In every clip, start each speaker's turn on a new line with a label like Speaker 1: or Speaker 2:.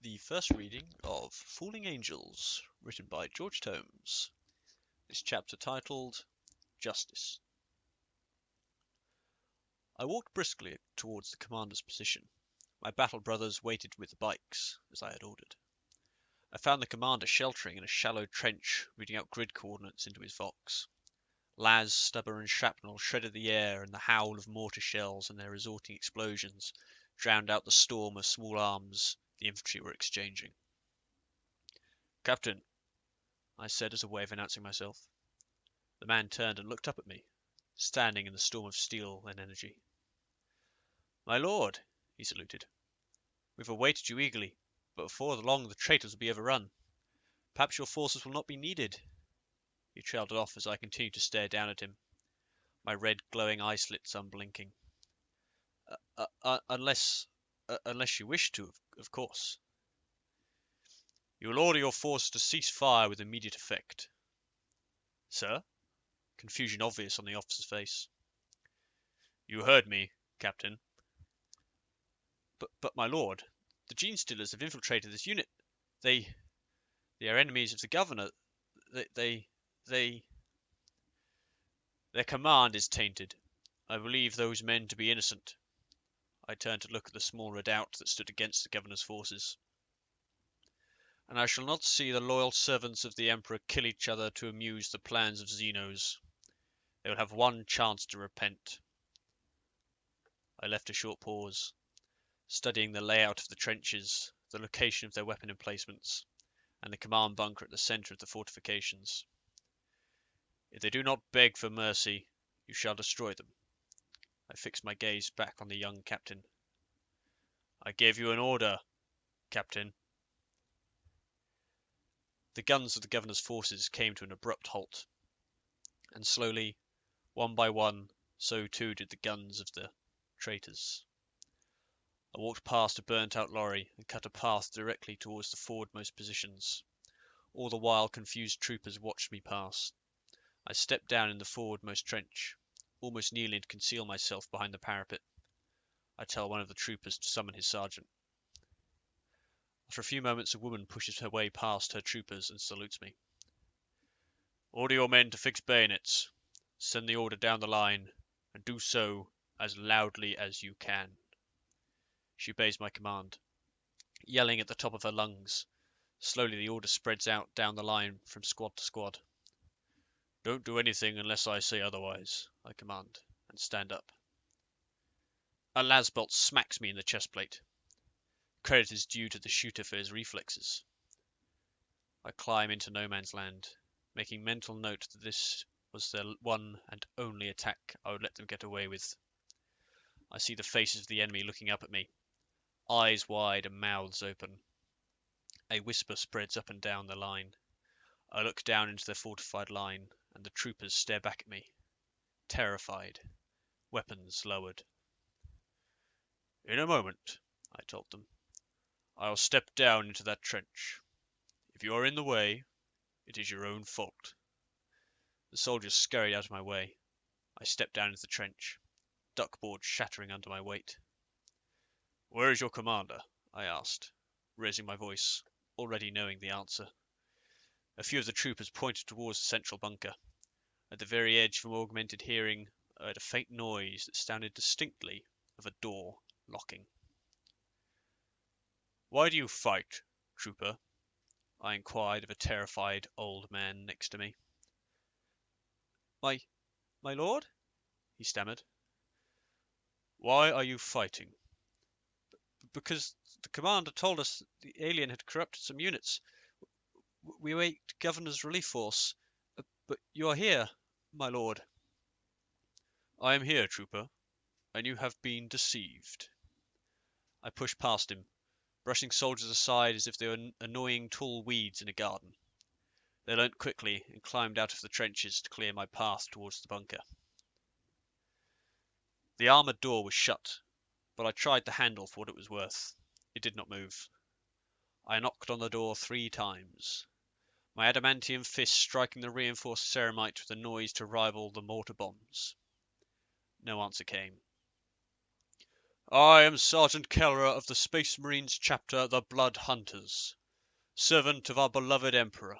Speaker 1: The first reading of Falling Angels, written by George Tomes. This chapter titled Justice. I walked briskly towards the commander's position. My battle brothers waited with the bikes, as I had ordered. I found the commander sheltering in a shallow trench, reading out grid coordinates into his Vox. Las, stubber, and shrapnel shredded the air, and the howl of mortar shells and their resorting explosions drowned out the storm of small arms the infantry were exchanging. "Captain," I said as a way of announcing myself. The man turned and looked up at me, standing in the storm of steel and energy. "My lord," he saluted, "we've awaited you eagerly, but before long the traitors will be overrun. Perhaps your forces will not be needed." He trailed off as I continued to stare down at him, my red glowing eye slits unblinking. Unless you wish to, of course." "You will order your forces to cease fire with immediate effect." "Sir?" Confusion obvious on the officer's face. "You heard me, Captain." But my lord, the Genestealers have infiltrated this unit. They are enemies of the governor. Their command is tainted. I believe those men to be innocent." I turned to look at the small redoubt that stood against the governor's forces. "And I shall not see the loyal servants of the Emperor kill each other to amuse the plans of Xenos. They will have one chance to repent." I left a short pause, studying the layout of the trenches, the location of their weapon emplacements, and the command bunker at the center of the fortifications. "If they do not beg for mercy, you shall destroy them." I fixed my gaze back on the young captain. "I gave you an order, Captain." The guns of the governor's forces came to an abrupt halt, and slowly, one by one, so too did the guns of the traitors. I walked past a burnt-out lorry and cut a path directly towards the forwardmost positions. All the while confused troopers watched me pass. I stepped down in the forwardmost trench, almost kneeling to conceal myself behind the parapet. I tell one of the troopers to summon his sergeant. After a few moments a woman pushes her way past her troopers and salutes me. "Order your men to fix bayonets. Send the order down the line, and do so as loudly as you can." She obeys my command, yelling at the top of her lungs. Slowly the order spreads out down the line from squad to squad. "Don't do anything unless I say otherwise," I command, and stand up. A lasbolt smacks me in the chest plate. Credit is due to the shooter for his reflexes. I climb into no man's land, making mental note that this was their one and only attack I would let them get away with. I see the faces of the enemy looking up at me, eyes wide and mouths open. A whisper spreads up and down the line. I look down into their fortified line, and the troopers stare back at me, terrified, weapons lowered. "In a moment," I told them, "I'll step down into that trench. If you are in the way, it is your own fault." The soldiers scurried out of my way. I stepped down into the trench, duckboard shattering under my weight. "Where is your commander?" I asked, raising my voice, already knowing the answer. A few of the troopers pointed towards the central bunker. At the very edge from augmented hearing, I heard a faint noise that sounded distinctly of a door locking. "Why do you fight, trooper?" I inquired of a terrified old man next to me. My lord?" he stammered. "Why are you fighting?" "Because the commander told us the alien had corrupted some units. We await governor's relief force. But you are here, my lord." "I am here, trooper, and you have been deceived." I pushed past him, brushing soldiers aside as if they were annoying tall weeds in a garden. They learnt quickly and climbed out of the trenches to clear my path towards the bunker. The armoured door was shut, but I tried the handle for what it was worth. It did not move. I knocked on the door 3 times, my adamantium fist striking the reinforced ceramite with a noise to rival the mortar bombs. No answer came. I am Sergeant Keller of the Space Marines chapter, the Blood Hunters, servant of our beloved Emperor.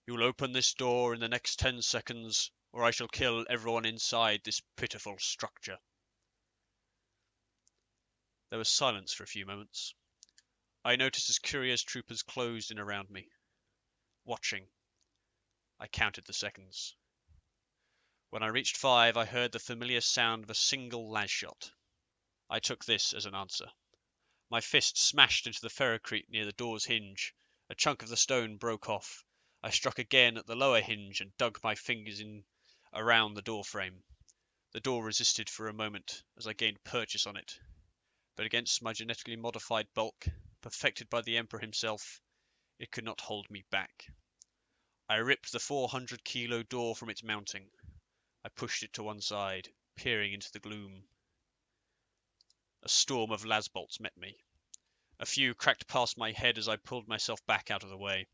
Speaker 1: You will open this door in the next 10 seconds, or I shall kill everyone inside this pitiful structure. There was silence for a few moments. I noticed as curious troopers closed in around me. Watching. I counted the seconds. When I reached 5, I heard the familiar sound of a single las shot. I took this as an answer. My fist smashed into the ferrocrete near the door's hinge. A chunk of the stone broke off. I struck again at the lower hinge and dug my fingers in around the door frame. The door resisted for a moment as I gained purchase on it, but against my genetically modified bulk, perfected by the Emperor himself, it could not hold me back. I ripped the 400-kilo door from its mounting. I pushed it to one side, peering into the gloom. A storm of las bolts met me. A few cracked past my head as I pulled myself back out of the way.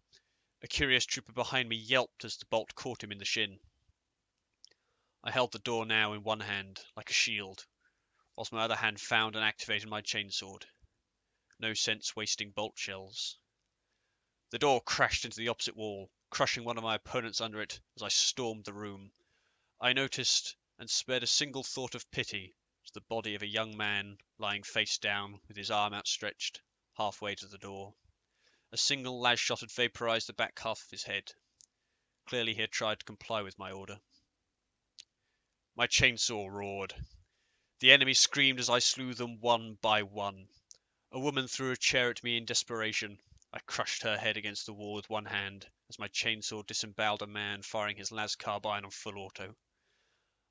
Speaker 1: A curious trooper behind me yelped as the bolt caught him in the shin. I held the door now in one hand, like a shield, whilst my other hand found and activated my chainsword. No sense wasting bolt shells. The door crashed into the opposite wall, crushing one of my opponents under it as I stormed the room. I noticed and spared a single thought of pity to the body of a young man lying face down with his arm outstretched, halfway to the door. A single las shot had vaporized the back half of his head. Clearly he had tried to comply with my order. My chainsaw roared. The enemy screamed as I slew them one by one. A woman threw a chair at me in desperation. I crushed her head against the wall with one hand as my chainsaw disemboweled a man firing his las carbine on full auto.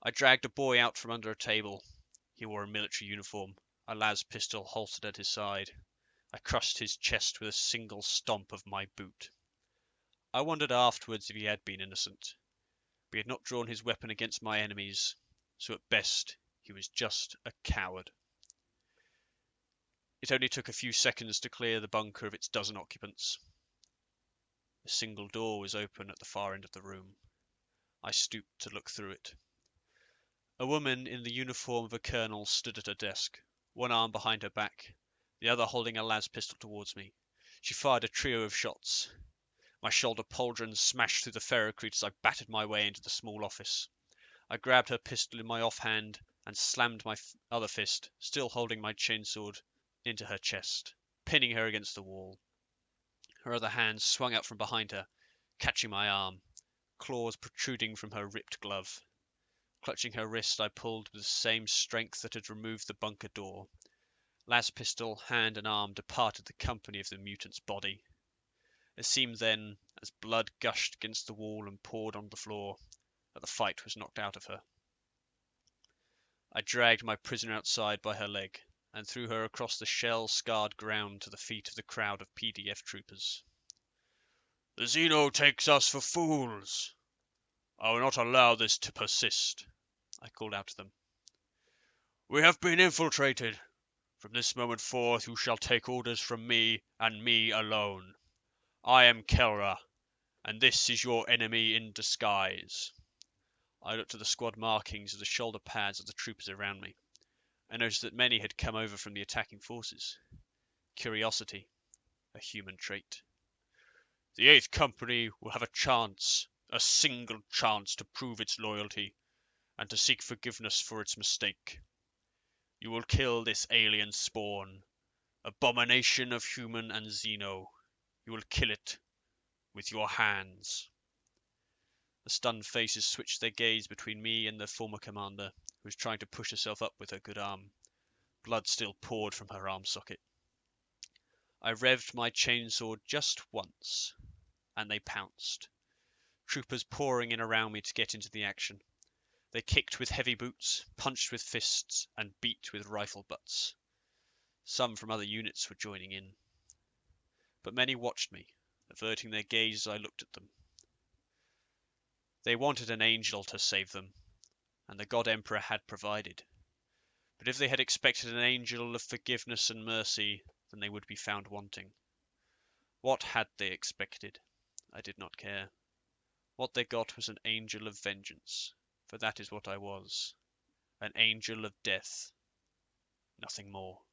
Speaker 1: I dragged a boy out from under a table. He wore a military uniform, a las pistol holstered at his side. I crushed his chest with a single stomp of my boot. I wondered afterwards if he had been innocent, but he had not drawn his weapon against my enemies, so at best he was just a coward. It only took a few seconds to clear the bunker of its dozen occupants. A single door was open at the far end of the room. I stooped to look through it. A woman in the uniform of a colonel stood at her desk, one arm behind her back, the other holding a las pistol towards me. She fired a trio of shots. My shoulder pauldrons smashed through the ferrocrete as I battered my way into the small office. I grabbed her pistol in my offhand and slammed my other fist, still holding my chainsword, into her chest, pinning her against the wall. Her other hand swung out from behind her, catching my arm, claws protruding from her ripped glove. Clutching her wrist, I pulled with the same strength that had removed the bunker door. Las pistol, hand and arm departed the company of the mutant's body. It seemed then, as blood gushed against the wall and poured on the floor, that the fight was knocked out of her. I dragged my prisoner outside by her leg and threw her across the shell-scarred ground to the feet of the crowd of PDF troopers. "The Xeno takes us for fools. I will not allow this to persist," I called out to them. "We have been infiltrated. From this moment forth you shall take orders from me and me alone. I am Kelra, and this is your enemy in disguise." I looked at the squad markings of the shoulder pads of the troopers around me. I noticed that many had come over from the attacking forces. Curiosity, a human trait. "The 8th Company will have a chance, a single chance to prove its loyalty, and to seek forgiveness for its mistake. You will kill this alien spawn, abomination of human and Xeno. You will kill it with your hands." The stunned faces switched their gaze between me and the former commander, who was trying to push herself up with her good arm. Blood still poured from her arm socket. I revved my chainsword just once, and they pounced. Troopers pouring in around me to get into the action. They kicked with heavy boots, punched with fists, and beat with rifle butts. Some from other units were joining in. But many watched me, averting their gaze as I looked at them. They wanted an angel to save them, and the God Emperor had provided. But if they had expected an angel of forgiveness and mercy, then they would be found wanting. What had they expected? I did not care. What they got was an angel of vengeance, for that is what I was, an angel of death. nothing more.